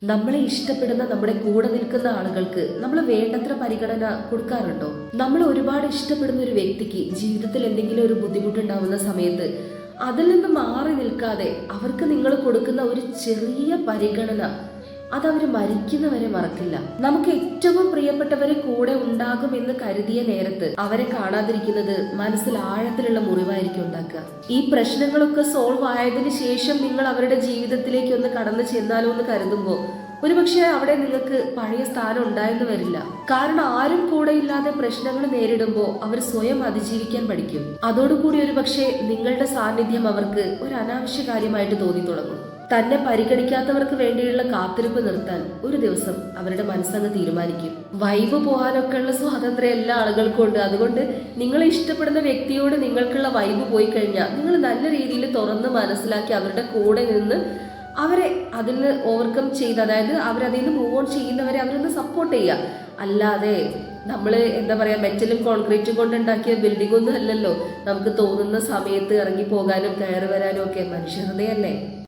നമ്മളെ ഇഷ്ടപ്പെടുന്ന നമ്മുടെ കൂടെ നിൽക്കുന്ന ആളുകൾക്ക് നമ്മൾ വേണ്ടത്ര പരിഗണന കൊടുക്കാറുണ്ടോ? നമ്മൾ ഒരുപാട് ഇഷ്ടപ്പെടുന്ന ഒരു വ്യക്തിക്ക് ജീവിതത്തിൽ എന്തെങ്കിലും ഒരു ബുദ്ധിമുട്ടുണ്ടാവുന്ന സമയത്ത് അതിൽ നിന്ന് മാറി നിൽക്കാതെ അവർക്ക് നിങ്ങൾ കൊടുക്കുന്ന ഒരു ചെറിയ പരിഗണന അതവർ മരിക്കുന്നവരെ മറക്കില്ല. നമുക്ക് ഏറ്റവും പ്രിയപ്പെട്ടവരെ കൂടെ ഉണ്ടാകുമെന്ന് കരുതിയ നേരത്ത് അവരെ കാണാതിരിക്കുന്നത് മനസ്സിൽ ആഴത്തിലുള്ള മുറിവായിരിക്കും ഉണ്ടാക്കുക. ഈ പ്രശ്നങ്ങളൊക്കെ സോൾവ് ആയതിനു ശേഷം നിങ്ങൾ അവരുടെ ജീവിതത്തിലേക്ക് ഒന്ന് കടന്നു ചെന്നാലോ എന്ന് കരുതുമ്പോൾ ഒരുപക്ഷെ അവിടെ നിങ്ങൾക്ക് പഴയ സ്ഥാനം ഉണ്ടായെന്ന് വരില്ല. കാരണം ആരും കൂടെയില്ലാതെ പ്രശ്നങ്ങൾ നേരിടുമ്പോൾ അവർ സ്വയം അതിജീവിക്കാൻ പഠിക്കും. അതോടുകൂടി ഒരുപക്ഷെ നിങ്ങളുടെ സാന്നിധ്യം അവർക്ക് ഒരു അനാവശ്യ കാര്യമായിട്ട് തോന്നി തുടങ്ങും. തന്നെ പരിഗണിക്കാത്തവർക്ക് വേണ്ടിയുള്ള കാത്തിരിപ്പ് നിർത്താൻ ഒരു ദിവസം അവരുടെ മനസ്സങ്ങ് തീരുമാനിക്കും. വൈബ് പോകാനൊക്കെ ഉള്ള സ്വാതന്ത്ര്യം എല്ലാ ആളുകൾക്കും ഉണ്ട്. അതുകൊണ്ട് നിങ്ങളെ ഇഷ്ടപ്പെടുന്ന വ്യക്തിയോട് നിങ്ങൾക്കുള്ള വൈബ് പോയി കഴിഞ്ഞാൽ നിങ്ങൾ നല്ല രീതിയിൽ തുറന്ന് മനസ്സിലാക്കി അവരുടെ കൂടെ നിന്ന് അവരെ അതിൽ നിന്ന് ഓവർകം ചെയ്ത്, അതായത് അവരതിൽ നിന്ന് മൂവ് ഓൺ ചെയ്യുന്നവരെ അവരൊന്ന് സപ്പോർട്ട് ചെയ്യുക. അല്ലാതെ നമ്മൾ എന്താ പറയുക, മെറ്റലും കോൺക്രീറ്റും കൊണ്ടുണ്ടാക്കിയ ബിൽഡിംഗ് ഒന്നും അല്ലല്ലോ നമുക്ക് തോന്നുന്ന സമയത്ത് ഇറങ്ങി പോകാനും കയറി വരാനും ഒക്കെ. മനുഷ്യഹൃദയല്ലേ.